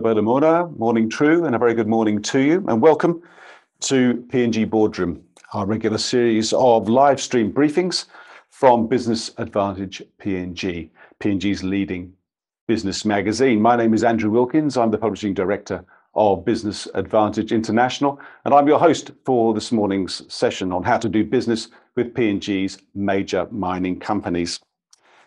Mora, morning true, and a very good morning to you, and welcome to PNG Boardroom, our regular series of live stream briefings from Business Advantage PNG, PNG's leading business magazine. My name is Andrew Wilkins. I'm the Publishing Director of Business Advantage International, and I'm your host for this morning's session on how to do business with PNG's major mining companies.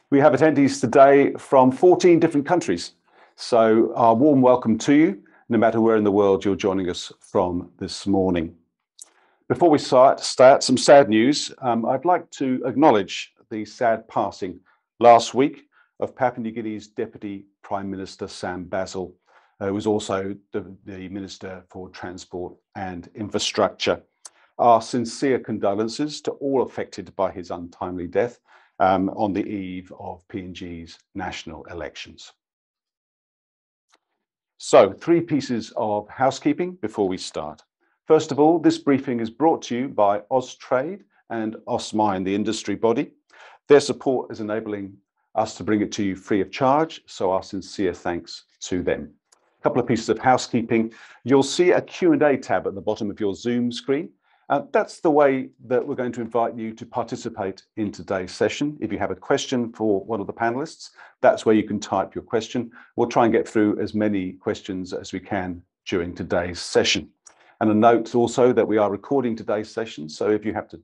We have attendees today from 14 different countries. So our warm welcome to you, no matter where in the world you're joining us from this morning. Before we start some sad news. I'd like to acknowledge the sad passing last week of Papua New Guinea's Deputy Prime Minister Sam Basil, who was also the Minister for Transport and Infrastructure. Our sincere condolences to all affected by his untimely death on the eve of PNG's national elections. So, 3 pieces of housekeeping before we start. First of all, this briefing is brought to you by Austrade and Austmine, the industry body. Their support is enabling us to bring it to you free of charge, so our sincere thanks to them. A couple of pieces of housekeeping. You'll see a Q&A tab at the bottom of your Zoom screen. That's the way that we're going to invite you to participate in today's session. If you have a question for one of the panelists, that's where you can type your question. We'll try and get through as many questions as we can during today's session. And a note also that we are recording today's session, so if you have to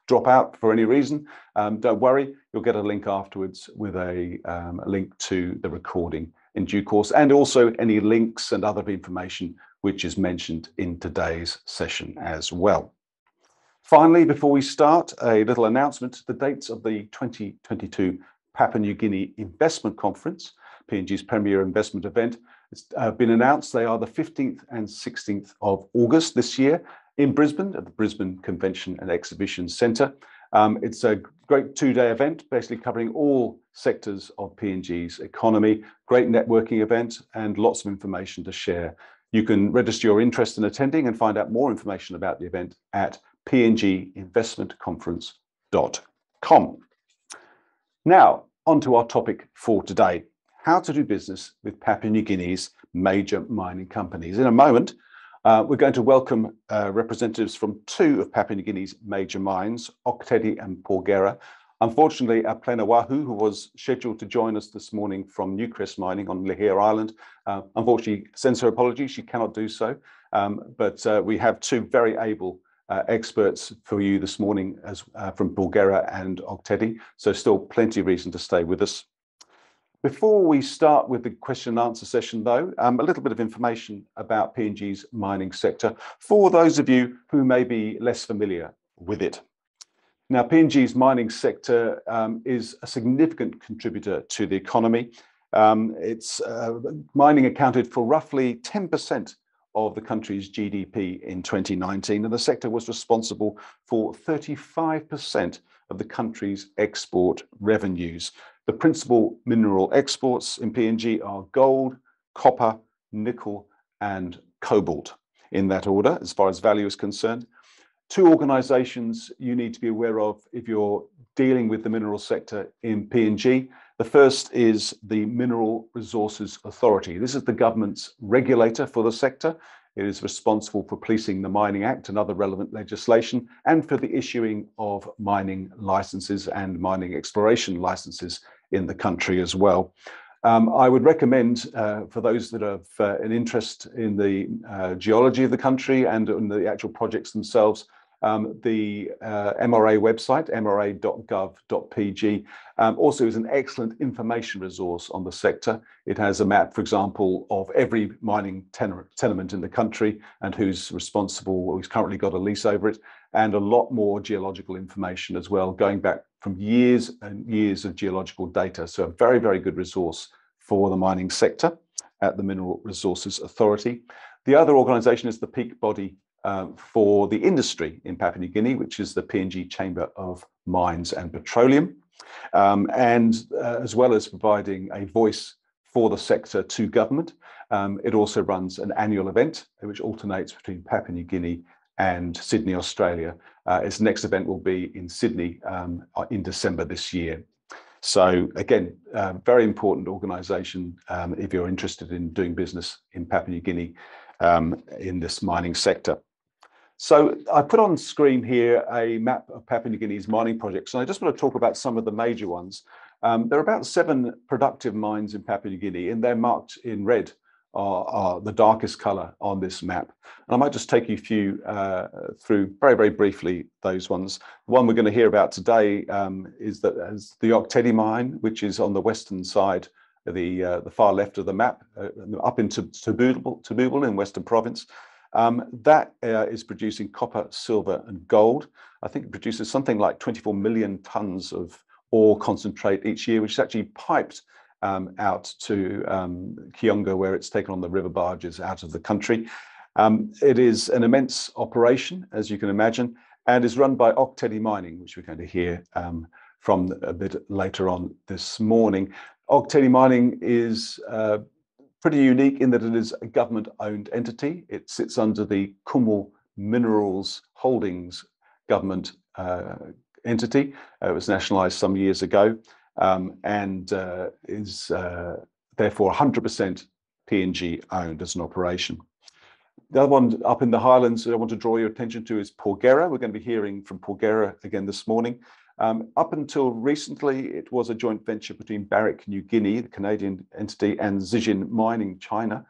drop out for any reason, don't worry, you'll get a link afterwards with a link to the recording in due course, and also any links and other information which is mentioned in today's session as well. Finally, before we start, a little announcement. The dates of the 2022 Papua New Guinea Investment Conference, PNG's premier investment event, have been announced. They are the 15th and 16th of August this year in Brisbane at the Brisbane Convention and Exhibition Centre. It's a great 2-day event, basically covering all sectors of PNG's economy. Great networking event and lots of information to share. You can register your interest in attending and find out more information about the event at pnginvestmentconference.com. Now, on to our topic for today, how to do business with Papua New Guinea's major mining companies. In a moment, we're going to welcome representatives from 2 of Papua New Guinea's major mines, Ok Tedi and Porgera. Unfortunately, Plena Wahu, who was scheduled to join us this morning from Newcrest Mining on Lihir Island, unfortunately sends her apologies, she cannot do so. But we have 2 very able experts for you this morning from Porgera and Ok Tedi, so still plenty of reason to stay with us. Before we start with the question and answer session though, a little bit of information about PNG's mining sector for those of you who may be less familiar with it. Now, PNG's mining sector is a significant contributor to the economy. Mining accounted for roughly 10% of the country's GDP in 2019, and the sector was responsible for 35% of the country's export revenues. The principal mineral exports in PNG are gold, copper, nickel, and cobalt, in that order, as far as value is concerned. 2 organisations you need to be aware of if you're dealing with the mineral sector in PNG. The first is the Mineral Resources Authority. This is the government's regulator for the sector. It is responsible for policing the Mining Act and other relevant legislation, and for the issuing of mining licenses and mining exploration licenses in the country as well. I would recommend for those that have an interest in the geology of the country and in the actual projects themselves, the MRA website, mra.gov.pg, also is an excellent information resource on the sector. It has a map, for example, of every mining tenement in the country and who's responsible, who's currently got a lease over it, and a lot more geological information as well, going back from years and years of geological data. So a very, very good resource for the mining sector at the Mineral Resources Authority. The other organisation is the peak body for the industry in Papua New Guinea, which is the PNG Chamber of Mines and Petroleum, as well as providing a voice for the sector to government. It also runs an annual event which alternates between Papua New Guinea and Sydney, Australia. Its next event will be in Sydney in December this year. So again, very important organisation if you're interested in doing business in Papua New Guinea in this mining sector. So I put on screen here a map of Papua New Guinea's mining projects, and I just want to talk about some of the major ones. There are about 7 productive mines in Papua New Guinea, and they're marked in red, are the darkest colour on this map. And I might just take you through very, very briefly those ones. The one we're going to hear about today is the Ok Tedi mine, which is on the western side, the far left of the map, up into Tabubal in Western Province. That is producing copper, silver and gold. I think it produces something like 24 million tonnes of ore concentrate each year, which is actually piped out to Kionga, where it's taken on the river barges out of the country. It is an immense operation, as you can imagine, and is run by Ok Tedi Mining, which we're going to hear from a bit later on this morning. Ok Tedi Mining is pretty unique in that it is a government-owned entity. It sits under the Kumul Minerals Holdings government entity. It was nationalised some years ago and is therefore 100% PNG owned as an operation. The other one up in the highlands that I want to draw your attention to is Porgera. We're going to be hearing from Porgera again this morning. Up until recently, it was a joint venture between Barrick New Guinea, the Canadian entity, and Zijin Mining China.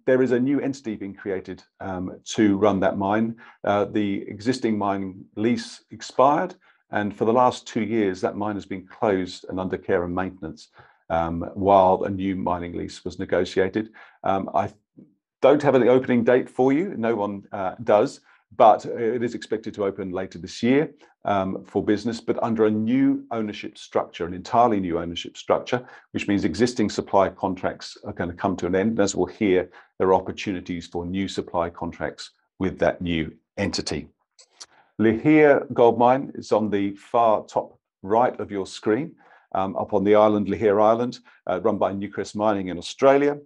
There is a new entity being created to run that mine. The existing mining lease expired, and for the last 2 years, that mine has been closed and under care and maintenance while a new mining lease was negotiated. I don't have an opening date for you, no one does, but it is expected to open later this year for business, but under a new ownership structure, an entirely new ownership structure, which means existing supply contracts are going to come to an end. And as we'll hear, there are opportunities for new supply contracts with that new entity. Lihir Gold Mine is on the far top right of your screen, up on the island, Lihir Island, run by Newcrest Mining in Australia,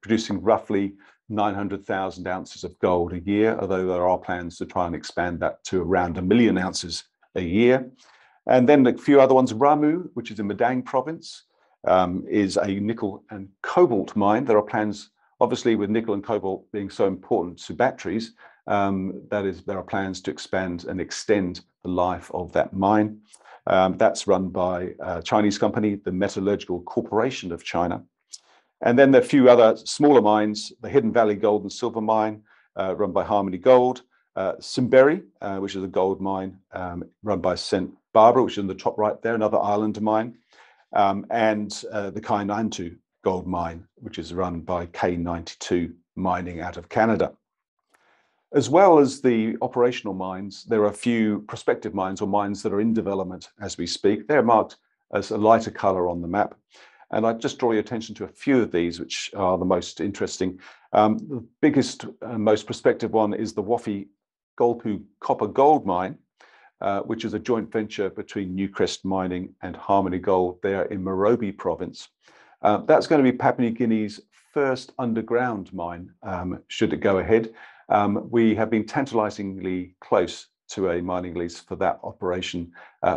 producing roughly 900,000 ounces of gold a year, although there are plans to try and expand that to around 1 million ounces a year. And then a few other ones. Ramu, which is in Madang Province, is a nickel and cobalt mine. There are plans, obviously, with nickel and cobalt being so important to batteries, there are plans to expand and extend the life of that mine. That's run by a Chinese company, the Metallurgical Corporation of China. And then there are a few other smaller mines, the Hidden Valley Gold and Silver Mine, run by Harmony Gold, Simberi, which is a gold mine run by St. Barbara, which is in the top right there, another island mine, and the Kainantu Gold Mine, which is run by K92 Mining out of Canada. As well as the operational mines, there are a few prospective mines or mines that are in development as we speak. They're marked as a lighter colour on the map. And I just draw your attention to a few of these, which are the most interesting. The biggest and most prospective one is the Wafi Golpu Copper Gold Mine, which is a joint venture between Newcrest Mining and Harmony Gold there in Morobe Province. That's going to be Papua New Guinea's first underground mine, should it go ahead. We have been tantalizingly close to a mining lease for that operation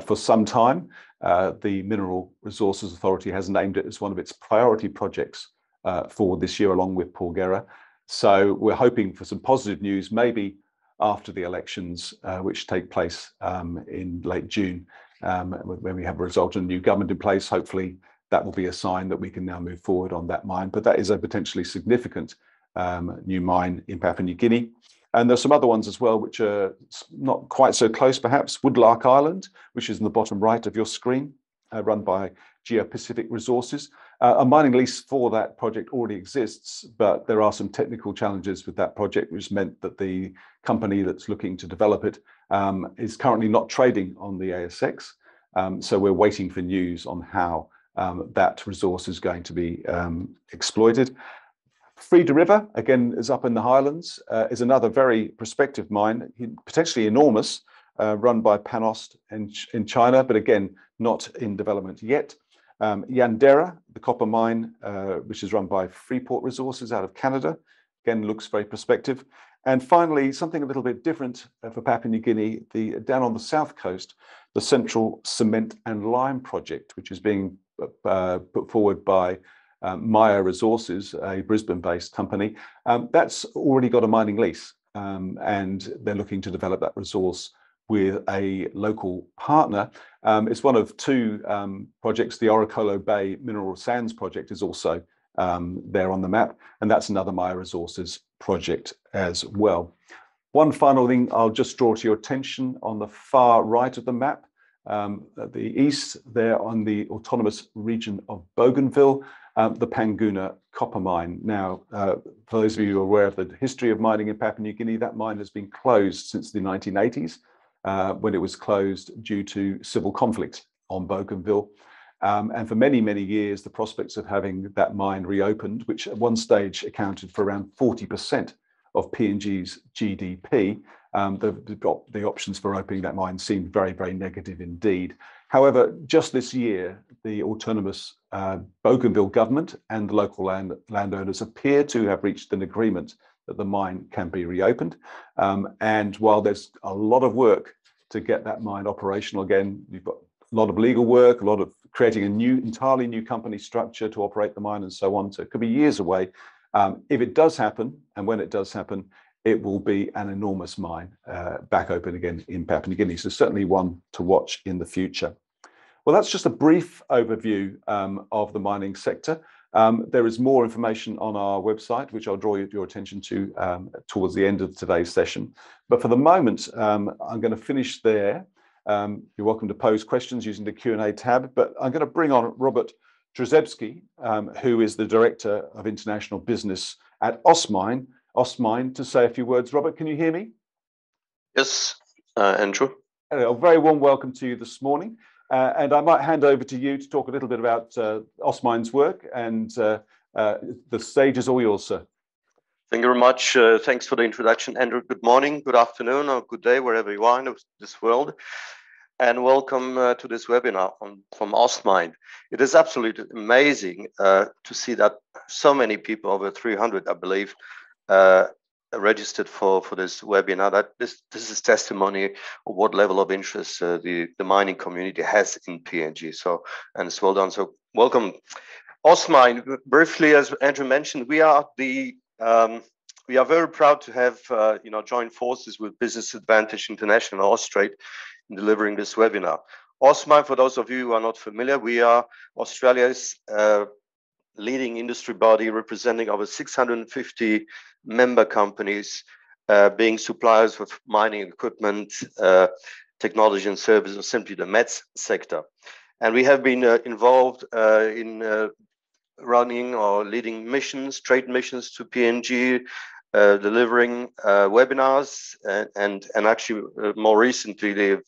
for some time. The Mineral Resources Authority has named it as one of its priority projects for this year, along with Porgera. So we're hoping for some positive news, maybe after the elections, which take place in late June, when we have a result of a new government in place. Hopefully that will be a sign that we can now move forward on that mine. But that is a potentially significant new mine in Papua New Guinea. And there's some other ones as well, which are not quite so close, perhaps. Woodlark Island, which is in the bottom right of your screen, run by Geo-Pacific Resources. A mining lease for that project already exists, but there are some technical challenges with that project, which meant that the company that's looking to develop it is currently not trading on the ASX. So we're waiting for news on how that resource is going to be exploited. Frida River, again, is up in the highlands, is another very prospective mine, potentially enormous, run by Panost in China, but again, not in development yet. Yandera, the copper mine, which is run by Freeport Resources out of Canada, again, looks very prospective. And finally, something a little bit different for Papua New Guinea, down on the south coast, the Central Cement and Lime Project, which is being put forward by Maya Resources, a Brisbane-based company. That's already got a mining lease, and they're looking to develop that resource with a local partner. It's one of two projects. The Oricolo Bay Mineral Sands Project is also there on the map, and that's another Maya Resources project as well. One final thing I'll just draw to your attention on the far right of the map, at the east there on the autonomous region of Bougainville, the Panguna copper mine. Now, for those of you who are aware of the history of mining in Papua New Guinea, that mine has been closed since the 1980s, when it was closed due to civil conflict on Bougainville. And for many, many years, the prospects of having that mine reopened, which at one stage accounted for around 40% of PNG's GDP, the options for opening that mine seemed very, very negative indeed. However, just this year, the autonomous Bougainville government and the local landowners appear to have reached an agreement that the mine can be reopened. And while there's a lot of work to get that mine operational again, you've got a lot of legal work, a lot of creating a entirely new company structure to operate the mine and so on. So it could be years away. If it does happen, and when it does happen, it will be an enormous mine back open again in Papua New Guinea. So certainly one to watch in the future. Well, that's just a brief overview of the mining sector. There is more information on our website, which I'll draw your attention to towards the end of today's session. But for the moment, I'm going to finish there. You're welcome to pose questions using the Q&A tab, but I'm going to bring on Robert Druzebski, who is the Director of International Business at Austmine, to say a few words. Robert, can you hear me? Yes, Andrew. Hello, a very warm welcome to you this morning. And I might hand over to you to talk a little bit about Austmine's work, and the stage is all yours, sir. Thank you very much. Thanks for the introduction, Andrew. Good morning, good afternoon, or good day, wherever you are in this world. And welcome to this webinar from Austmine. It is absolutely amazing to see that so many people, over 300, I believe, registered for this webinar. That this is testimony of what level of interest the mining community has in PNG. So, and it's well done. So welcome. Austmine, briefly, as Andrew mentioned, we are very proud to have joined forces with Business Advantage International, Austrade, in delivering this webinar. Austmine, for those of you who are not familiar, we are Australia's leading industry body representing over 650 member companies, being suppliers of mining equipment, technology and services, or simply the METS sector. And we have been involved in running or leading missions, trade missions to PNG, delivering webinars, and actually more recently the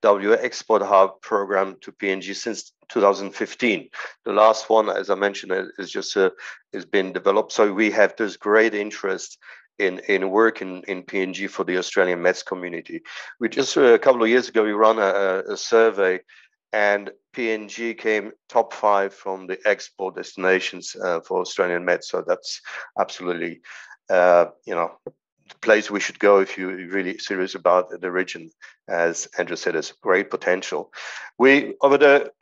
W Export Hub program to PNG since 2015. The last one, as I mentioned, is been developed. So we have this great interest in work in PNG for the Australian METS community. We just a couple of years ago we ran a survey, and PNG came top 5 from the export destinations for Australian METS. So that's absolutely the place we should go if you're really serious about the region. As Andrew said, there's great potential. We over the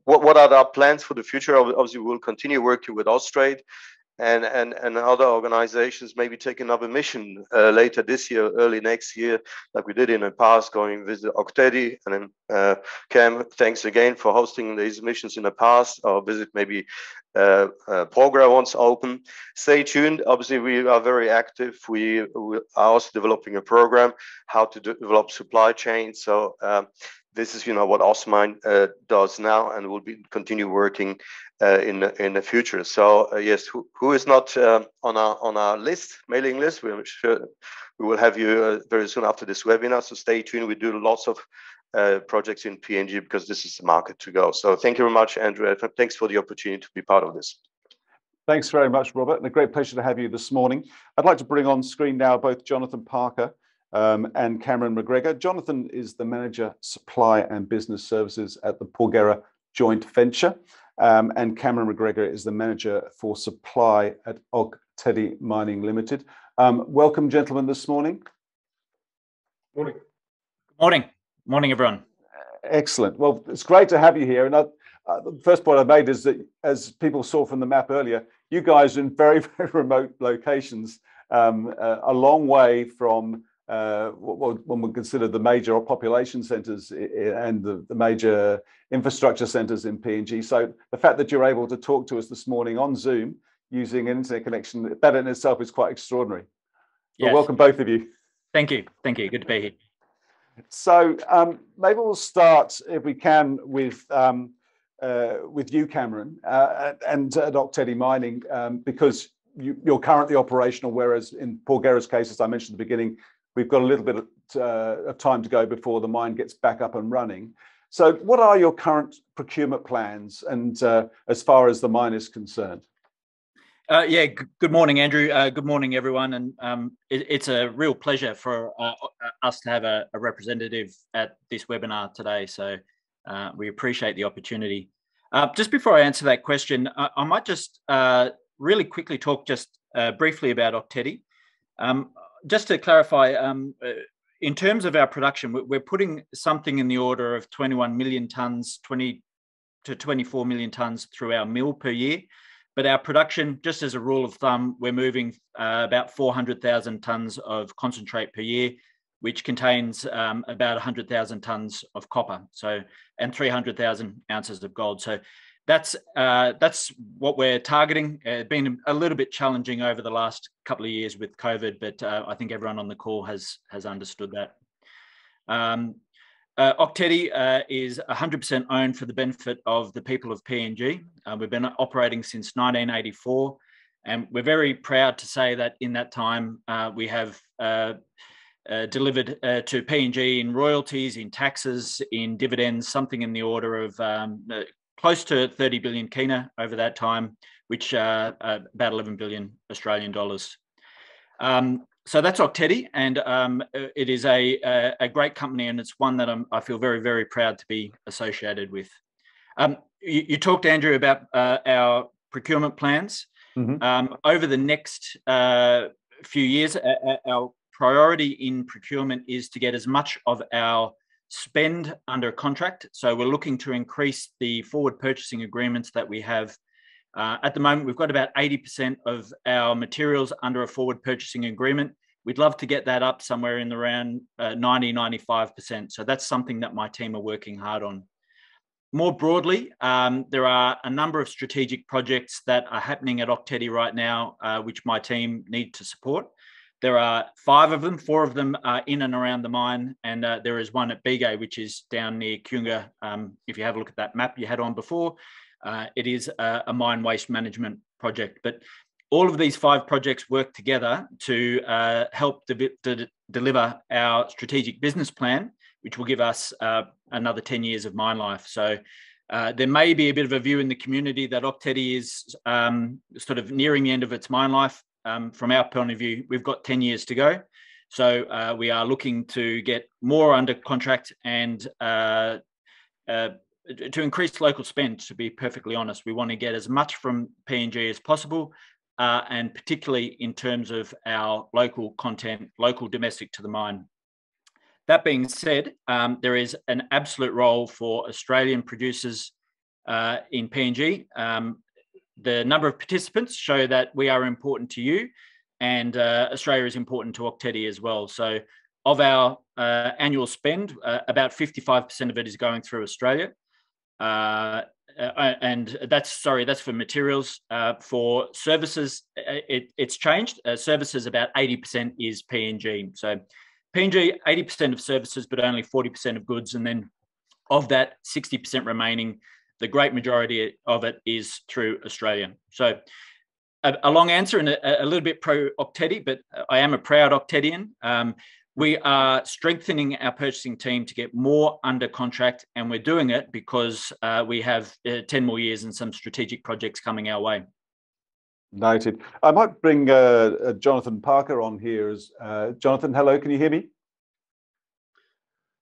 what are our plans for the future? Obviously, we'll continue working with Austrade and other organizations, maybe take another mission later this year, early next year, like we did in the past, going visit Ok Tedi. And then Cam, thanks again for hosting these missions in the past, or visit maybe Porgera once open. Stay tuned. Obviously, we are very active. We are also developing a program how to develop supply chain. So this is what Austmine does now, and will continue working in the future. So yes, who is not on our list, mailing list? We're sure we will have you very soon after this webinar. So stay tuned. We do lots of projects in PNG because this is the market to go. So thank you very much, Andrew. Thanks for the opportunity to be part of this. Thanks very much, Robert, and a great pleasure to have you this morning. I'd like to bring on screen now both Jonathan Parker and Cameron McGregor. Jonathan is the Manager, Supply and Business Services at the Porgera Joint Venture, and Cameron McGregor is the Manager for Supply at Ok Tedi Mining Limited. Welcome, gentlemen, this morning. Morning. Good morning. Morning, everyone. Excellent. Well, it's great to have you here. And the first point I made is that, as people saw from the map earlier, you guys are in very, very remote locations, a long way from what one would consider the major population centres and the major infrastructure centres in PNG. So the fact that you're able to talk to us this morning on Zoom using an internet connection, that in itself is quite extraordinary. Yes. But welcome, both of you. Thank you. Thank you. Good to be here. So maybe we'll start, if we can, with you, Cameron, and at Ok Tedi Mining, because you're currently operational, whereas in Porgera's case, as I mentioned at the beginning, we've got a little bit of time to go before the mine gets back up and running. So what are your current procurement plans, and as far as the mine is concerned? Yeah, good morning, Andrew. Good morning, everyone. And it's a real pleasure for us to have a representative at this webinar today. So we appreciate the opportunity. Just before I answer that question, I might just really quickly talk just briefly about Ok Tedi. Just to clarify, in terms of our production, we're putting something in the order of 21 million tonnes, 20 to 24 million tonnes through our mill per year. But our production, just as a rule of thumb, we're moving about 400,000 tonnes of concentrate per year, which contains about 100,000 tonnes of copper, and 300,000 ounces of gold. So that's what we're targeting. It's been a little bit challenging over the last couple of years with COVID, but I think everyone on the call has understood that. Ok Tedi is 100% owned for the benefit of the people of PNG. We've been operating since 1984, and we're very proud to say that in that time we have delivered to PNG in royalties, in taxes, in dividends, something in the order of close to 30 billion kina over that time, which about 11 billion Australian dollars. So that's Ok Tedi, and it is a great company, and it's one that I feel very, very proud to be associated with. You talked, Andrew, about our procurement plans. Mm-hmm. Over the next few years, our priority in procurement is to get as much of our spend under contract. So we're looking to increase the forward purchasing agreements that we have. At the moment, we've got about 80% of our materials under a forward purchasing agreement. We'd love to get that up somewhere in around 90-95%. So that's something that my team are working hard on. More broadly, there are a number of strategic projects that are happening at Ok Tedi right now, which my team need to support. There are 5 of them. 4 of them are in and around the mine, and there is one at Bigay, which is down near Kunga. If you have a look at that map you had on before, it is a mine waste management project. But all of these 5 projects work together to help deliver our strategic business plan, which will give us another 10 years of mine life. So there may be a bit of a view in the community that Ok Tedi is sort of nearing the end of its mine life. From our point of view, we've got 10 years to go. So we are looking to get more under contract and to increase local spend, to be perfectly honest. We want to get as much from PNG as possible, and particularly in terms of our local content, local domestic to the mine. That being said, there is an absolute role for Australian producers in PNG. The number of participants show that we are important to you, and Australia is important to Ok Tedi as well. So of our annual spend, about 55% of it is going through Australia. And that's for materials. For services, it's changed. Services, about 80% is PNG. So PNG, 80% of services, but only 40% of goods. And then of that 60% remaining, the great majority of it is through Australia. So a long answer and a little bit pro Ok Tedi, but I am a proud Ok Tedian. We are strengthening our purchasing team to get more under contract, and we're doing it because we have 10 more years and some strategic projects coming our way. Noted. I might bring Jonathan Parker on here. Jonathan, hello, can you hear me?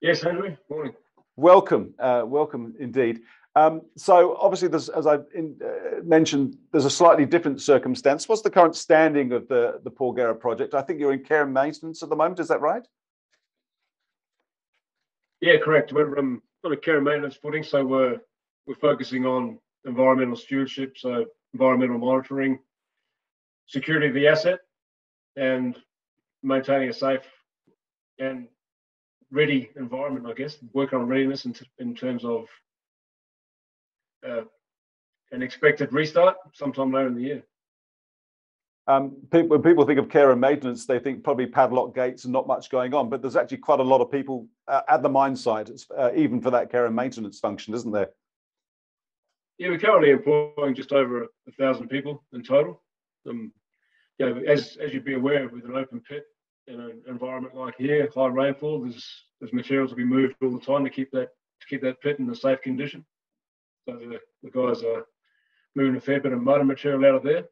Yes, Henry. Morning. Welcome, welcome indeed. So obviously, as I mentioned, there's a slightly different circumstance. What's the current standing of the Porgera project? I think you're in care and maintenance at the moment. Is that right? Yeah, correct. We're on a care and maintenance footing, so we're focusing on environmental stewardship, so environmental monitoring, security of the asset, and maintaining a safe and ready environment, I guess. Working on readiness in terms of an expected restart sometime later in the year. When people think of care and maintenance, they think probably padlock gates and not much going on, but there's actually quite a lot of people at the mine site, even for that care and maintenance function, isn't there? Yeah, we're currently employing just over 1,000 people in total. As you'd be aware, with an open pit in an environment like here, high rainfall, there's materials to be moved all the time to keep that pit in a safe condition. So the guys are moving a fair bit of mud and material out of there,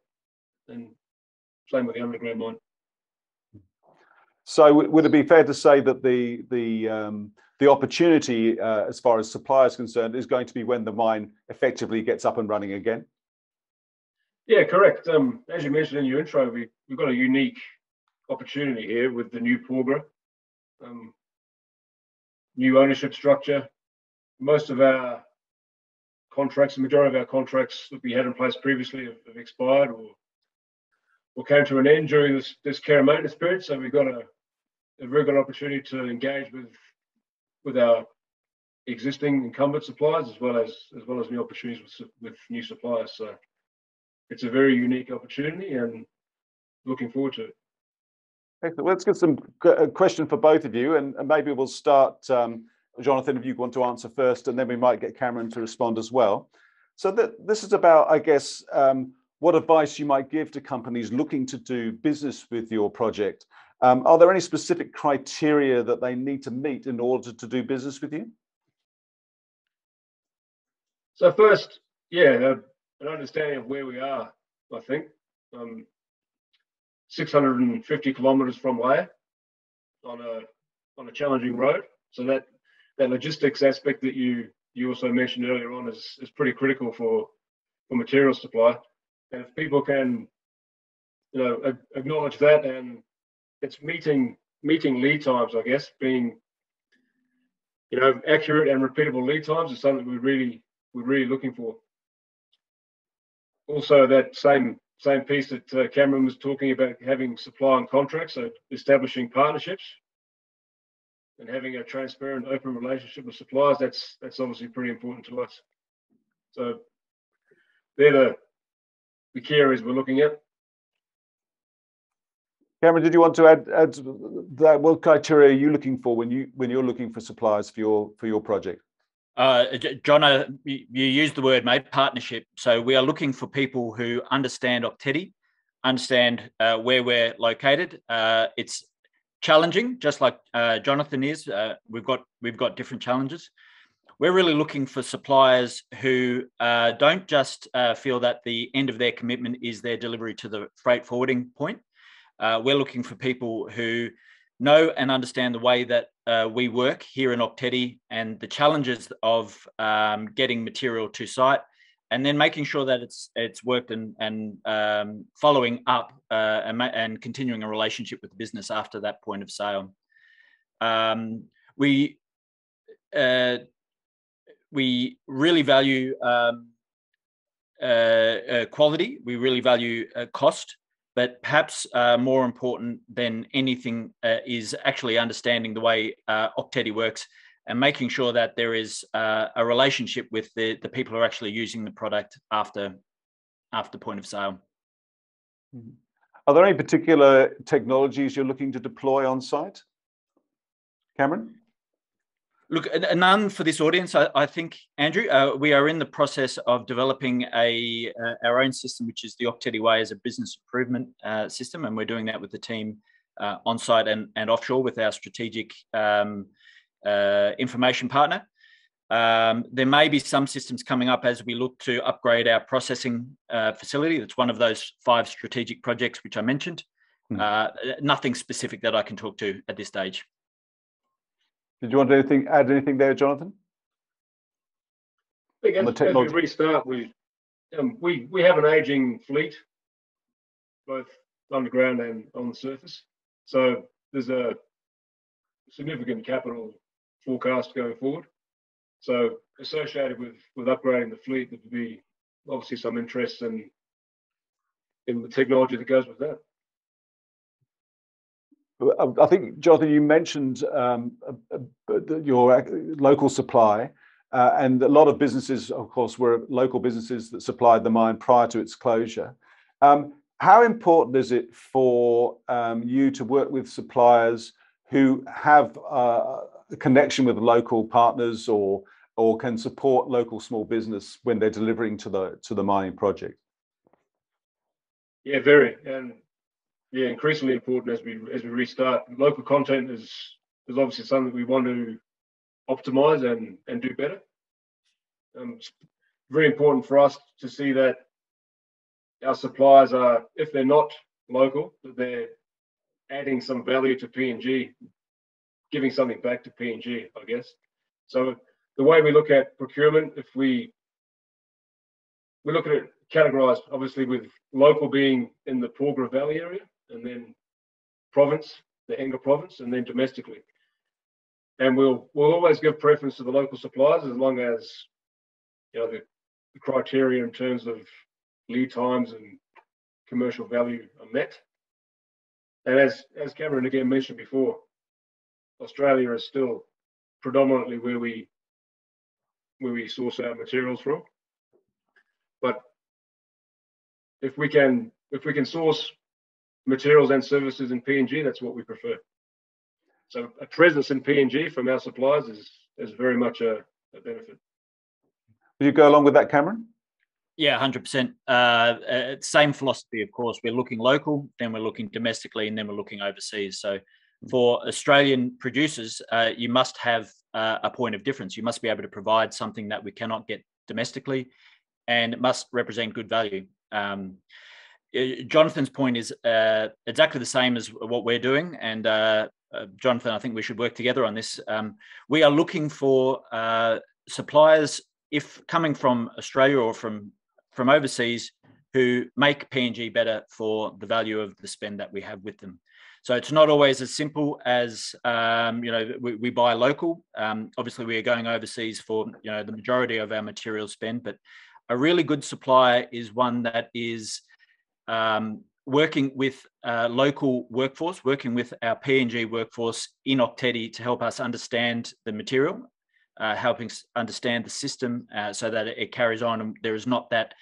and same with the underground mine. So would it be fair to say that the opportunity, as far as Supplier is concerned, is going to be when the mine effectively gets up and running again? Yeah, correct. As you mentioned in your intro, we've got a unique opportunity here with the new Porgera, new ownership structure. Most of our contracts, the majority of our contracts that we had in place previously have expired or came to an end during this care and maintenance period. So we've got a very good opportunity to engage with our existing incumbent suppliers as well as new opportunities with new suppliers. So it's a very unique opportunity and looking forward to it. Excellent. Let's get some question for both of you, and maybe we'll start, Jonathan, if you want to answer first, and then we might get Cameron to respond as well. So this is about, I guess, what advice you might give to companies looking to do business with your project. Are there any specific criteria that they need to meet in order to do business with you? So first, yeah, an understanding of where we are, I think. 650 kilometres from Lae on a challenging road. So that logistics aspect that you also mentioned earlier on is pretty critical for material supply. And if people can, acknowledge that, and it's meeting lead times, I guess, being, accurate and repeatable lead times is something we're really looking for. Also, that same piece that Cameron was talking about, having supply and contracts, so establishing partnerships and having a transparent, open relationship with suppliers, that's obviously pretty important to us. So they're the key areas we're looking at. Cameron, did you want to add that? What criteria are you looking for when you're looking for suppliers for your project? John, you used the word, mate, partnership. So we are looking for people who understand Ok Tedi, understand where we're located. It's challenging, just like Jonathan is. We've got different challenges. We're really looking for suppliers who don't just feel that the end of their commitment is their delivery to the freight forwarding point. We're looking for people who know and understand the way that we work here in Ok Tedi and the challenges of getting material to site, and then making sure that it's worked and following up and continuing a relationship with the business after that point of sale. We really value quality. We really value cost. But perhaps more important than anything is actually understanding the way Ok Tedi works and making sure that there is a relationship with the people who are actually using the product after point of sale. Are there any particular technologies you're looking to deploy on site? Cameron? Look, none for this audience, I think, Andrew. We are in the process of developing our own system, which is the Ok Tedi Way as a business improvement system, and we're doing that with the team on site and offshore with our strategic information partner. There may be some systems coming up as we look to upgrade our processing facility. That's one of those 5 strategic projects which I mentioned. Nothing specific that I can talk to at this stage. Did you want to add anything there, Jonathan? I think as we restart, we have an aging fleet, both underground and on the surface. So there's a significant capital forecast going forward. So associated with upgrading the fleet, there would be obviously some interest in the technology that goes with that. I think, Jonathan, you mentioned your local supply, and a lot of businesses, of course, were local businesses that supplied the mine prior to its closure. How important is it for you to work with suppliers who have a connection with local partners or can support local small business when they're delivering to the mining project? Yeah, very, and yeah, increasingly important as we restart. Local content is obviously something we want to optimize and do better. It's very important for us to see that our suppliers are, if they're not local, that they're adding some value to PNG, giving something back to PNG, I guess. So the way we look at procurement, if we look at it categorized, obviously with local being in the Porgera Valley area, and then province, the Enga province, and then domestically. And we'll always give preference to the local suppliers as long as the criteria in terms of lead times and commercial value are met. And as Cameron again mentioned before, Australia is still predominantly where we source our materials from. But if we can source materials and services in PNG, that's what we prefer. So a presence in PNG from our suppliers is very much a benefit. Would you go along with that, Cameron? Yeah, 100%. Same philosophy, of course. We're looking local, then we're looking domestically, and then we're looking overseas. So for Australian producers, you must have a point of difference. You must be able to provide something that we cannot get domestically, and it must represent good value. Jonathan's point is exactly the same as what we're doing. And Jonathan, I think we should work together on this. We are looking for suppliers, if coming from Australia or from overseas, who make PNG better for the value of the spend that we have with them. So it's not always as simple as, we buy local. Obviously, we are going overseas for, the majority of our material spend, but a really good supplier is one that is working with local workforce, working with our PNG workforce in Ok Tedi to help us understand the material, helping us understand the system so that it carries on and there is not that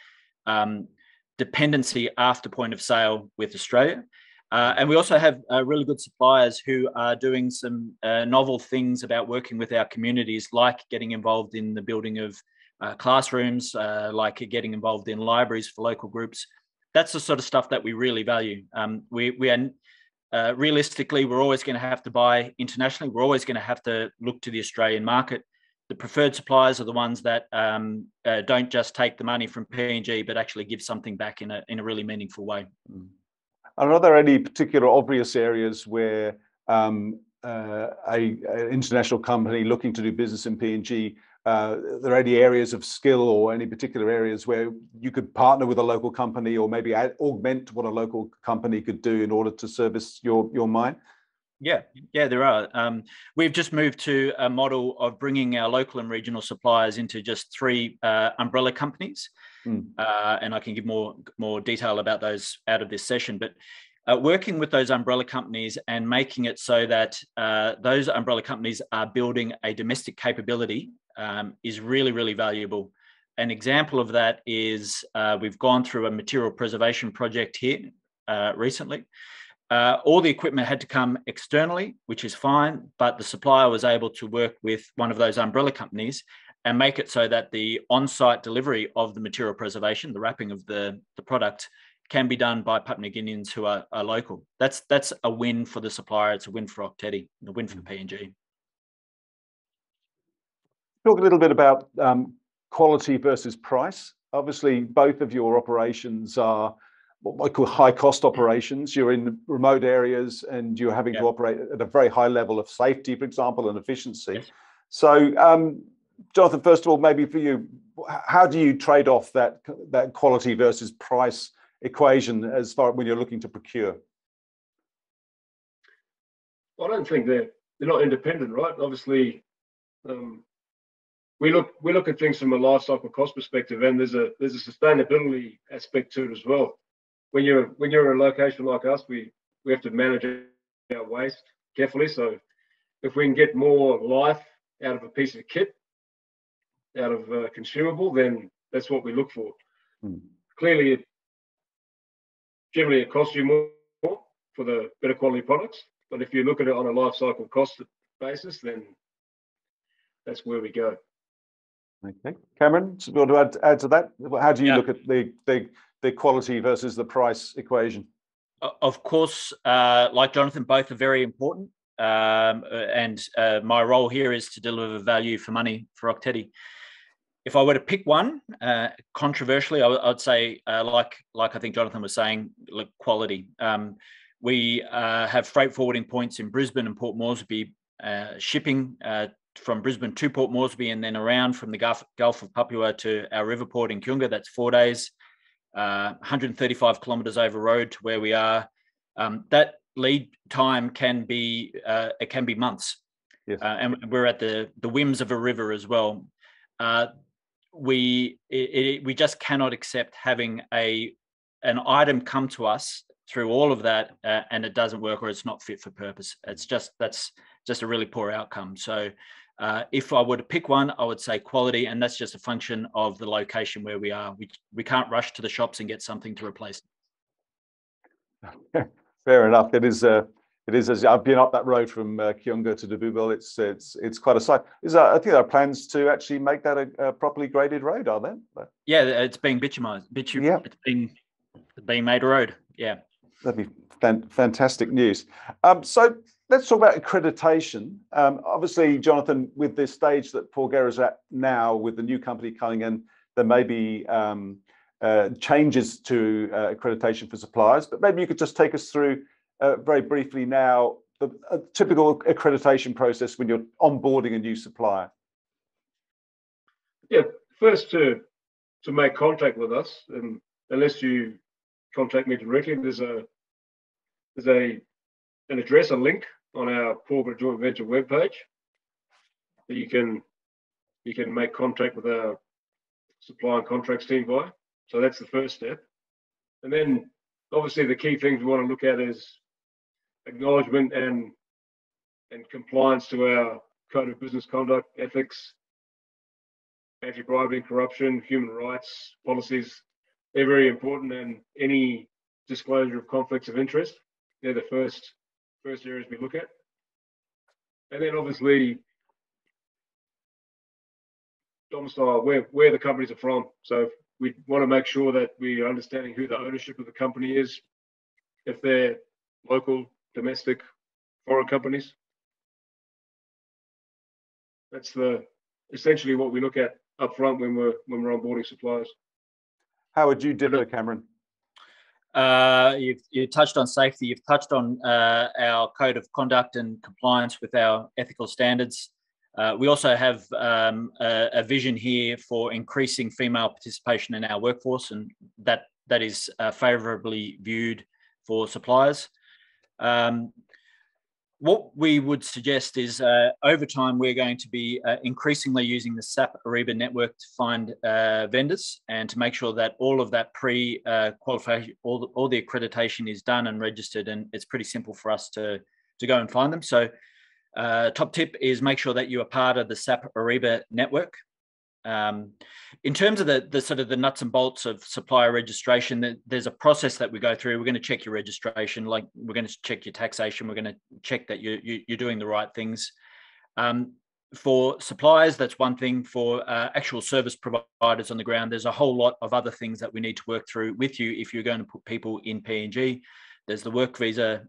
dependency after point of sale with Australia. And we also have really good suppliers who are doing some novel things about working with our communities, like getting involved in the building of classrooms, like getting involved in libraries for local groups. That's the sort of stuff that we really value. We are realistically, we're always going to have to buy internationally. We're always going to have to look to the Australian market. The preferred suppliers are the ones that don't just take the money from PNG, but actually give something back in a really meaningful way. Are there any particular obvious areas where an international company looking to do business in PNG, there are any areas of skill or any particular areas where you could partner with a local company or maybe augment what a local company could do in order to service your mine? Yeah, there are. We've just moved to a model of bringing our local and regional suppliers into just 3 umbrella companies. And I can give more detail about those out of this session. But working with those umbrella companies and making it so that those umbrella companies are building a domestic capability is really, really valuable. An example of that is we've gone through a material preservation project here recently. All the equipment had to come externally, which is fine, but the supplier was able to work with one of those umbrella companies and make it so that the on-site delivery of the material preservation, the wrapping of the product, can be done by Papua New Guineans who are local. That's a win for the supplier. It's a win for Ok Tedi, a win for PNG. Talk a little bit about quality versus price. Obviously, both of your operations are what I call high-cost operations. You're in remote areas and you're having to operate at a very high level of safety, for example, and efficiency. Yes. So, Jonathan, first of all, maybe for you, how do you trade off that quality versus price equation as far when you're looking to procure? Well, I don't think they're not independent, right? Obviously, we look at things from a life cycle cost perspective, and there's a sustainability aspect to it as well. When you're a location like us, we have to manage our waste carefully. So if we can get more life out of a piece of kit, out of a consumable, then that's what we look for. Clearly, generally it costs you more for the better quality products, but if you look at it on a life cycle cost basis, then that's where we go. Okay, Cameron, do you want to add to that? How do you look at the quality versus the price equation? Of course, like Jonathan, both are very important. And my role here is to deliver value for money for Ok Tedi. If I were to pick one, controversially, I'd say, like I think Jonathan was saying, look, quality. We have freight forwarding points in Brisbane and Port Moresby, shipping from Brisbane to Port Moresby and then around from the Gulf of Papua to our river port in Kiunga. That's 4 days, 135 kilometres over road to where we are. That lead time can be months. Yes. And we're at the whims of a river as well. We just cannot accept having an item come to us through all of that and it doesn't work or it's not fit for purpose. That's just a really poor outcome. So if I were to pick one, I would say quality, and that's just a function of the location where we are. We can't rush to the shops and get something to replace it. Fair enough. It is as I've been up that road from Kiunga to Dabubel. It's quite a sight. I think there are plans to actually make that a properly graded road, are there? Yeah, it's being bitumised. Yeah. It's being made a road. Yeah. That'd be fantastic news. So let's talk about accreditation. Obviously, Jonathan, with this stage that Porgera is at now, with the new company coming in, there may be changes to accreditation for suppliers, but maybe you could just take us through very briefly now the typical accreditation process when you're onboarding a new supplier. Yeah, first to make contact with us, and unless you contact me directly, there's an address, a link on our Porgera joint venture webpage that you can make contact with our supply and contracts team by. So that's the first step. And then obviously the key things we want to look at is acknowledgement and compliance to our code of business conduct, ethics, anti-bribery, corruption, human rights policies. They're very important, and any disclosure of conflicts of interest, they're the first areas we look at. And then obviously domicile, where the companies are from. So we want to make sure that we are understanding who the ownership of the company is, if they're local, domestic, foreign companies. That's essentially what we look at up front when we're onboarding suppliers. How would you differ, Cameron? You touched on safety. You've touched on our code of conduct and compliance with our ethical standards. We also have a vision here for increasing female participation in our workforce, and that is favourably viewed for suppliers. What we would suggest is over time, we're going to be increasingly using the SAP Ariba network to find vendors and to make sure that all of that pre-qualification, all the accreditation is done and registered, and it's pretty simple for us to go and find them. So top tip is make sure that you are part of the SAP Ariba network. In terms of the sort of the nuts and bolts of supplier registration, there's a process that we go through. We're going to check your registration, like we're going to check your taxation. We're going to check that you're doing the right things. For suppliers, that's one thing. For actual service providers on the ground, there's a whole lot of other things that we need to work through with you if you're going to put people in PNG. There's the work visa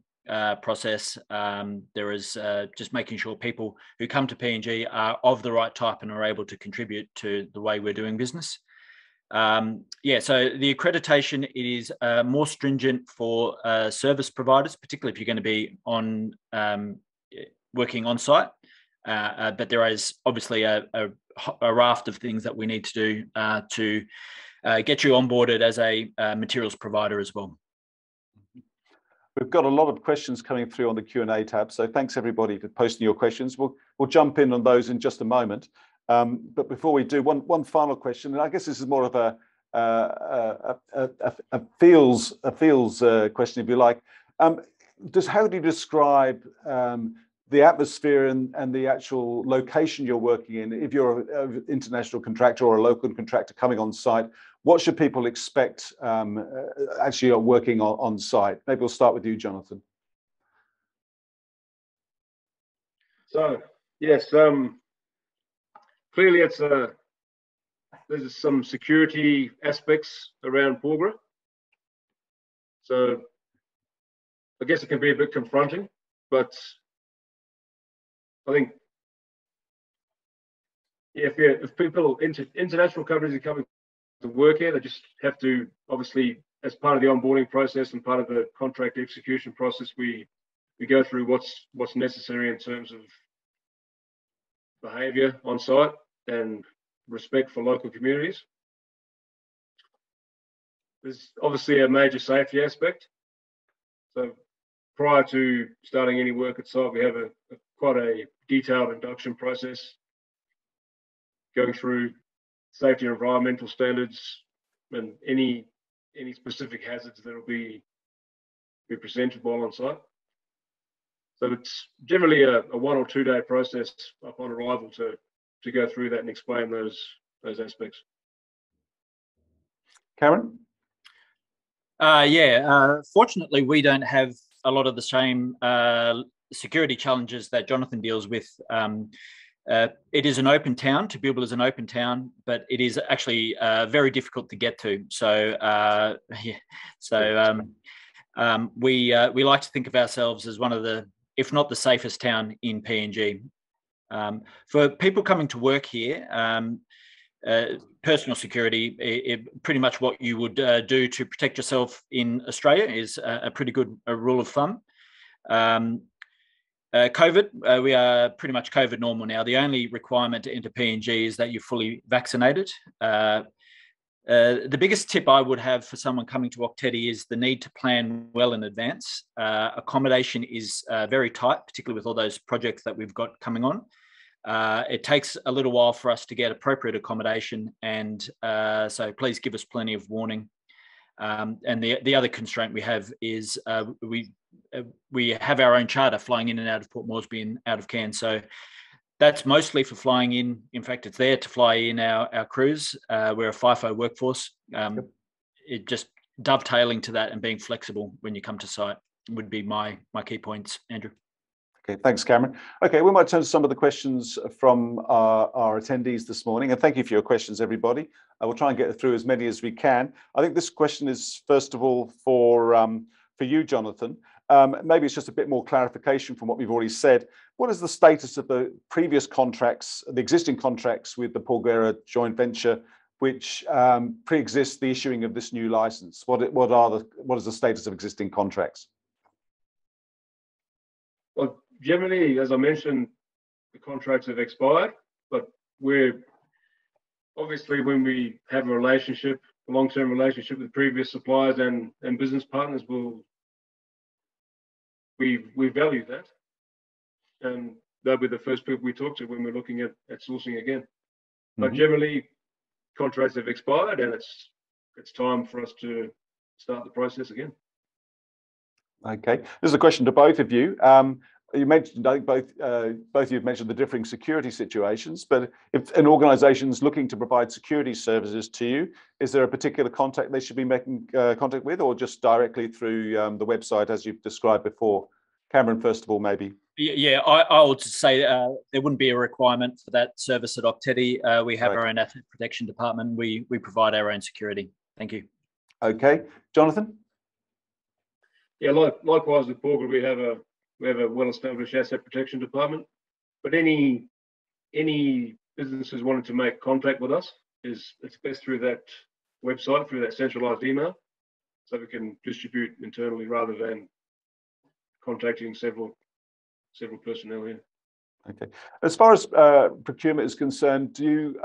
process. There is just making sure people who come to PNG are of the right type and are able to contribute to the way we're doing business. So the accreditation, it is more stringent for service providers, particularly if you're going to be working on site. But there is obviously a a raft of things that we need to do to get you onboarded as a materials provider as well. We've got a lot of questions coming through on the Q&A tab, so thanks everybody for posting your questions. We'll jump in on those in just a moment. But before we do, one final question, and I guess this is more of a feels question, if you like. How do you describe the atmosphere and the actual location you're working in? If you're an international contractor or a local contractor coming on site, what should people expect actually working on site? Maybe we'll start with you, Jonathan. So yes, clearly there's some security aspects around Porgera. So I guess it can be a bit confronting, but I think if people, international companies are coming to work here, they just have to, obviously, as part of the onboarding process and part of the contract execution process, we go through what's necessary in terms of behaviour on site and respect for local communities. There's obviously a major safety aspect. So prior to starting any work at site, we have quite a detailed induction process, going through safety and environmental standards and any specific hazards that will be presented while on site. So it's generally a 1 or 2 day process upon arrival to go through that and explain those aspects. Cameron? Fortunately, we don't have a lot of the same security challenges that Jonathan deals with. It is an open town. Toowoomba is an open town, but it is actually very difficult to get to. So, we like to think of ourselves as one of the, if not the safest town in PNG. For people coming to work here, personal security, pretty much what you would do to protect yourself in Australia is a pretty good rule of thumb. COVID, we are pretty much COVID normal now. The only requirement to enter PNG is that you're fully vaccinated. The biggest tip I would have for someone coming to Ok Tedi is the need to plan well in advance. Accommodation is very tight, particularly with all those projects that we've got coming on. It takes a little while for us to get appropriate accommodation, and so please give us plenty of warning. And the other constraint we have is we have our own charter flying in and out of Port Moresby and out of Cairns. So that's mostly for flying in. In fact, it's there to fly in our crews. We're a FIFO workforce. It just dovetailing to that and being flexible when you come to site would be my key points, Andrew. Okay, thanks, Cameron. Okay, we might turn to some of the questions from our attendees this morning, and thank you for your questions, everybody. We'll try and get through as many as we can. I think this question is, first of all, for you, Jonathan. Maybe it's just a bit more clarification from what we've already said. What is the status of the previous contracts, the existing contracts with the Porgera joint venture, which pre-exist the issuing of this new license? What is the status of existing contracts? Well, generally, as I mentioned, the contracts have expired, but we're obviously, when we have a relationship, a long-term relationship with previous suppliers and business partners, we value that, and they'll be the first people we talk to when we're looking at sourcing again. But generally, contracts have expired, and it's time for us to start the process again. Okay, this is a question to both of you. You mentioned, I think both of you have mentioned the differing security situations, but if an organisation is looking to provide security services to you, is there a particular contact they should be making contact with, or just directly through the website as you've described before? Cameron, first of all, maybe. Yeah, I would say there wouldn't be a requirement for that service at Ok Tedi. We have our own asset protection department. We provide our own security. Thank you. Okay, Jonathan? Yeah, likewise with Porgera, we have a well-established asset protection department. But any businesses wanting to make contact with us, it's best through that website, through that centralised email, so we can distribute internally rather than contacting several personnel here. Okay. As far as procurement is concerned, do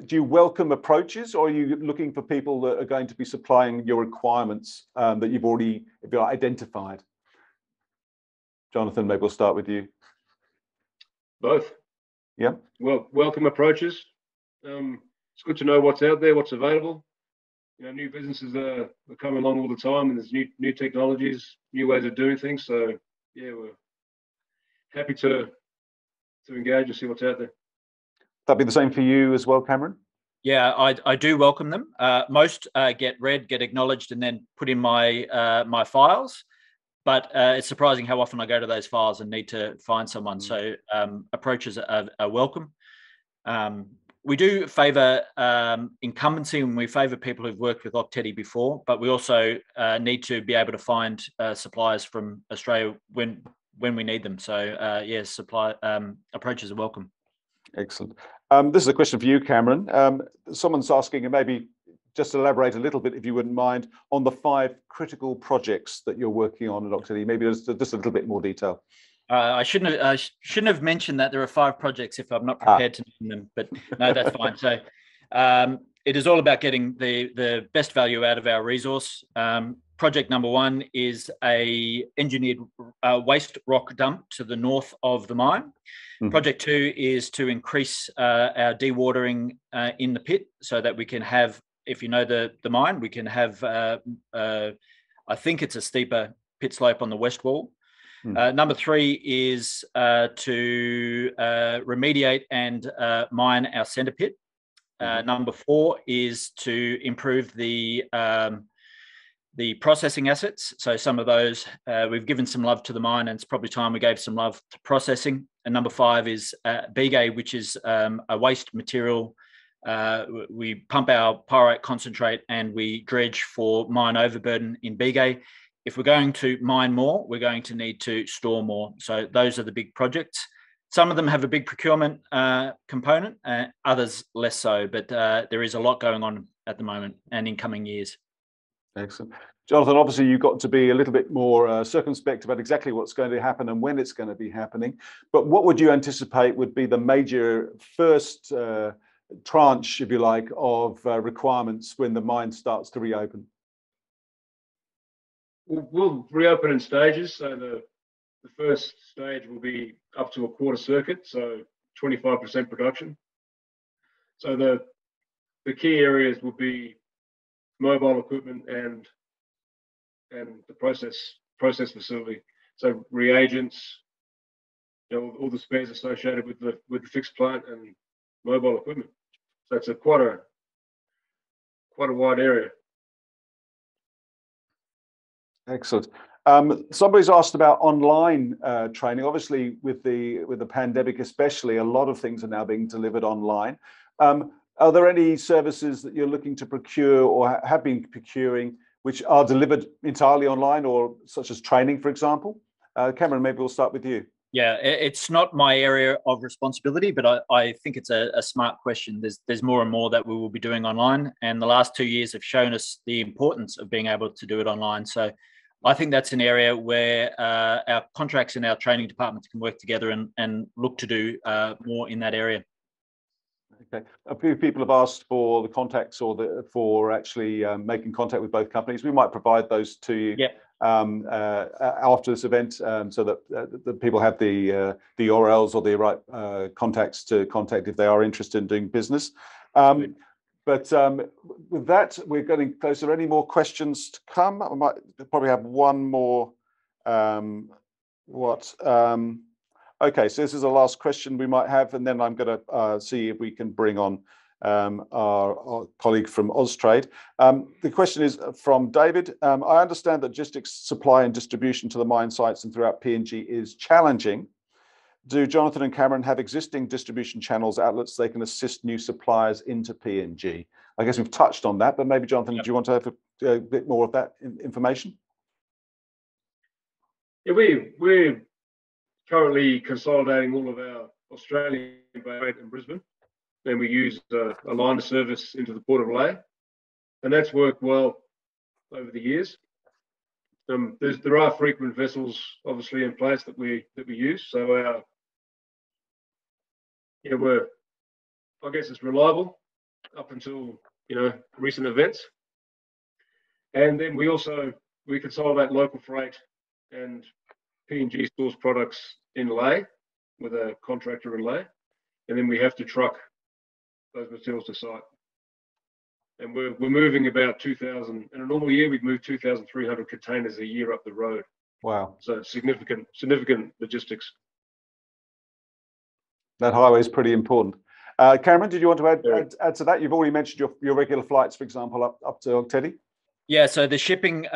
you welcome approaches, or are you looking for people that are going to be supplying your requirements that you've already identified? Jonathan, maybe we'll start with you. Both. Yeah. Well, welcome approaches. It's good to know what's out there, what's available. New businesses are coming along all the time, and there's new technologies, new ways of doing things. So yeah, we're happy to engage and see what's out there. That'd be the same for you as well, Cameron? Yeah, I do welcome them. Most get read, get acknowledged, and then put in my my files. But it's surprising how often I go to those files and need to find someone. So approaches are welcome. We do favour incumbency, and we favour people who've worked with Ok Tedi before, but we also need to be able to find suppliers from Australia when we need them. So yes, supply approaches are welcome. Excellent. This is a question for you, Cameron. Someone's asking, and maybe just elaborate a little bit, if you wouldn't mind, on the 5 critical projects that you're working on at Ok Tedi. Maybe just a little bit more detail. I shouldn't have mentioned that there are 5 projects if I'm not prepared to name them, but no, that's fine. So it is all about getting the best value out of our resource. Project number 1 is a engineered waste rock dump to the north of the mine. Project 2 is to increase our dewatering in the pit so that we can have, if you know the mine, we can have, I think it's a steeper pit slope on the west wall. Number 3 is to remediate and mine our centre pit. Number 4 is to improve the processing assets. So some of those, we've given some love to the mine, and it's probably time we gave some love to processing. And number 5 is Bigay, which is a waste material. We pump our pyrite concentrate and we dredge for mine overburden in Bigay. If we're going to mine more, we're going to need to store more. So those are the big projects. Some of them have a big procurement component, others less so, but there is a lot going on at the moment and in coming years. Excellent. Jonathan, obviously you've got to be a little bit more circumspect about exactly what's going to happen and when it's going to be happening. But what would you anticipate would be the major first tranche, if you like, of requirements when the mine starts to reopen? We'll reopen in stages. So the first stage will be up to a quarter circuit, so 25% production. So the key areas will be mobile equipment and the process facility. So reagents, all the spares associated with the fixed plant and mobile equipment. So it's quite a wide area. Excellent. Somebody's asked about online training. Obviously, with the pandemic, especially, a lot of things are now being delivered online. Are there any services that you're looking to procure or have been procuring which are delivered entirely online, or such as training, for example? Cameron, maybe we'll start with you. Yeah, it's not my area of responsibility, but I think it's a smart question. There's more and more that we will be doing online, and the last 2 years have shown us the importance of being able to do it online. So I think that's an area where our contracts and our training departments can work together and look to do more in that area. Okay. A few people have asked for the contacts or for actually making contact with both companies. We might provide those to you after this event, so that the people have the URLs or the right contacts to contact if they are interested in doing business. But with that, we're getting close. Are there any more questions to come? I might probably have one more. Okay, so this is the last question we might have, and then I'm going to see if we can bring on our colleague from Austrade. The question is from David. I understand that logistics, supply and distribution to the mine sites and throughout PNG is challenging. Do Jonathan and Cameron have existing distribution channels, outlets they can assist new suppliers into PNG? I guess we've touched on that, but maybe Jonathan, do you want to have a bit more of that information? Yeah, we're currently consolidating all of our Australian bait in Brisbane, and we use a line of service into the Port of Lae, and that's worked well over the years. There are frequent vessels obviously in place that we use, so yeah, I guess it's reliable up until, recent events. And then we consolidate local freight and PNG source products in lay with a contractor in lay. And then we have to truck those materials to site. And we're moving about 2,000. In a normal year, we'd move 2,300 containers a year up the road. Wow. So significant logistics. That highway is pretty important. Cameron, did you want to add to that? You've already mentioned your regular flights, for example, up to Ok Tedi. Yeah, so the shipping,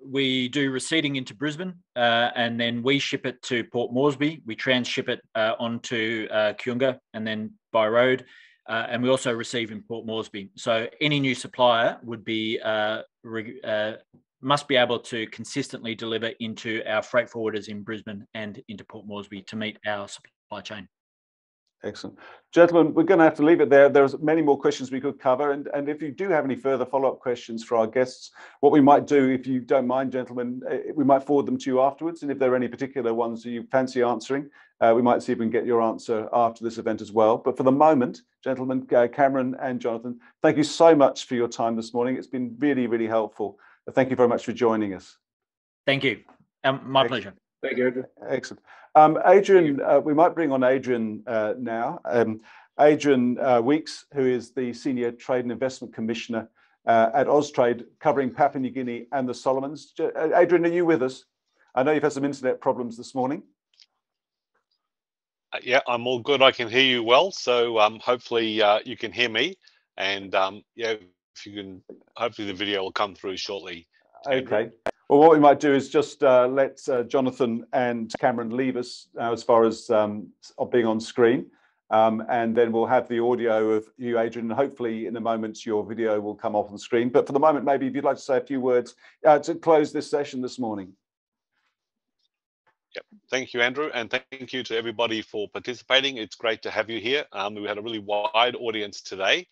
we do receiving into Brisbane, and then we ship it to Port Moresby. We transship it onto Kiunga and then by road, and we also receive in Port Moresby. So any new supplier would be must be able to consistently deliver into our freight forwarders in Brisbane and into Port Moresby to meet our supply chain. Excellent. Gentlemen, we're going to have to leave it there. There's many more questions we could cover. And if you do have any further follow-up questions for our guests, what we might do, if you don't mind, gentlemen, we might forward them to you afterwards. And if there are any particular ones that you fancy answering, we might see if we can get your answer after this event as well. But for the moment, gentlemen, Cameron and Jonathan, thank you so much for your time this morning. It's been really, really helpful. Thank you very much for joining us. Thank you. My pleasure. Thank you, Andrew. Excellent. Adrian, we might bring on Adrian now. Adrian Weeks, who is the Senior Trade and Investment Commissioner at Austrade, covering Papua New Guinea and the Solomons. Adrian, are you with us? I know you've had some internet problems this morning. Yeah, I'm all good. I can hear you well. So hopefully you can hear me. And yeah, if you can, hopefully the video will come through shortly. Andrew. Okay. Well, what we might do is just let Jonathan and Cameron leave us as far as being on screen. And then we'll have the audio of you, Adrian. And hopefully in a moment, your video will come off on the screen. But for the moment, maybe if you'd like to say a few words to close this session this morning. Yep. Thank you, Andrew. And thank you to everybody for participating. It's great to have you here. We had a really wide audience today.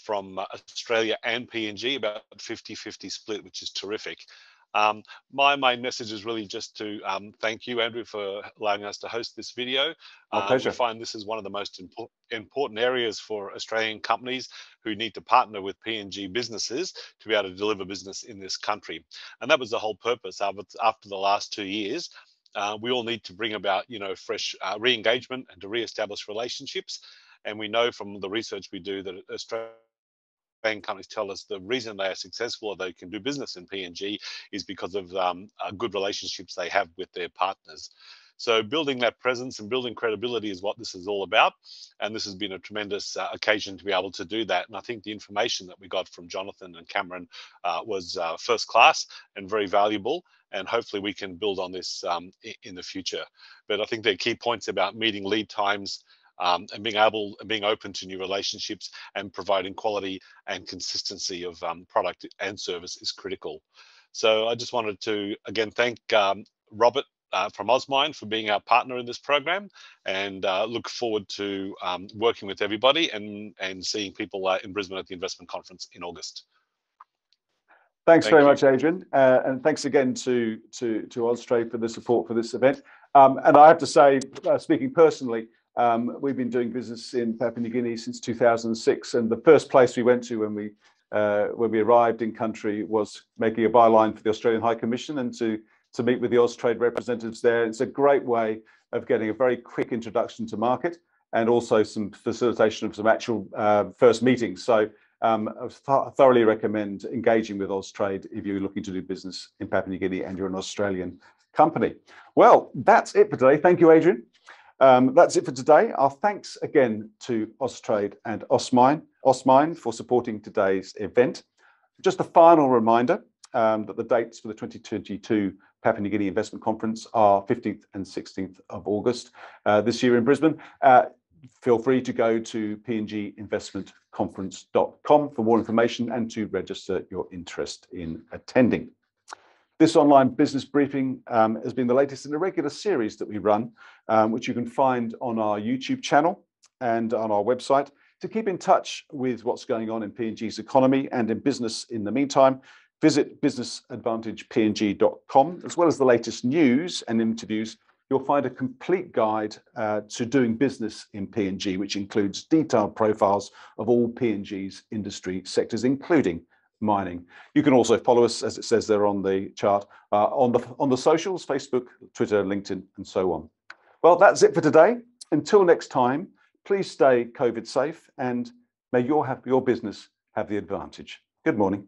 From Australia and PNG, about 50-50 split, which is terrific. My main message is really just to thank you, Andrew, for allowing us to host this video. My pleasure. We find this is one of the most important areas for Australian companies who need to partner with PNG businesses to be able to deliver business in this country. And that was the whole purpose after the last 2 years. We all need to bring about, fresh re-engagement and to re-establish relationships. And we know from the research we do that Australian companies tell us the reason they are successful or they can do business in PNG is because of good relationships they have with their partners. So building that presence and building credibility is what this is all about. And this has been a tremendous occasion to be able to do that. And I think the information that we got from Jonathan and Cameron was first class and very valuable. And hopefully we can build on this in the future. But I think there are key points about meeting lead times, and being open to new relationships and providing quality and consistency of product and service is critical. So I just wanted to again thank Robert from Austmine for being our partner in this program, and look forward to working with everybody and seeing people in Brisbane at the investment conference in August. Thanks very much, Adrian, and thanks again to Austrade for the support for this event. And I have to say, speaking personally, we've been doing business in Papua New Guinea since 2006, and the first place we went to when we arrived in country was making a byline for the Australian High Commission and to meet with the Austrade representatives there. It's a great way of getting a very quick introduction to market and also some facilitation of some actual first meetings. So I thoroughly recommend engaging with Austrade if you're looking to do business in Papua New Guinea and you're an Australian company. Well, that's it for today. Thank you, Adrian. That's it for today. Our thanks again to Austrade and Austmine for supporting today's event. Just a final reminder that the dates for the 2022 Papua New Guinea Investment Conference are 15th and 16th of August this year in Brisbane. Feel free to go to pnginvestmentconference.com for more information and to register your interest in attending. This online business briefing has been the latest in a regular series that we run, which you can find on our YouTube channel and on our website. To keep in touch with what's going on in PNG's economy and in business in the meantime, visit businessadvantagepng.com, as well as the latest news and interviews. you'll find a complete guide to doing business in PNG, which includes detailed profiles of all PNG's industry sectors, including mining. You can also follow us, as it says there on the chart, on the socials, Facebook, Twitter, LinkedIn, and so on. Well, that's it for today. Until next time, please stay COVID safe, and may your business have the advantage. Good morning.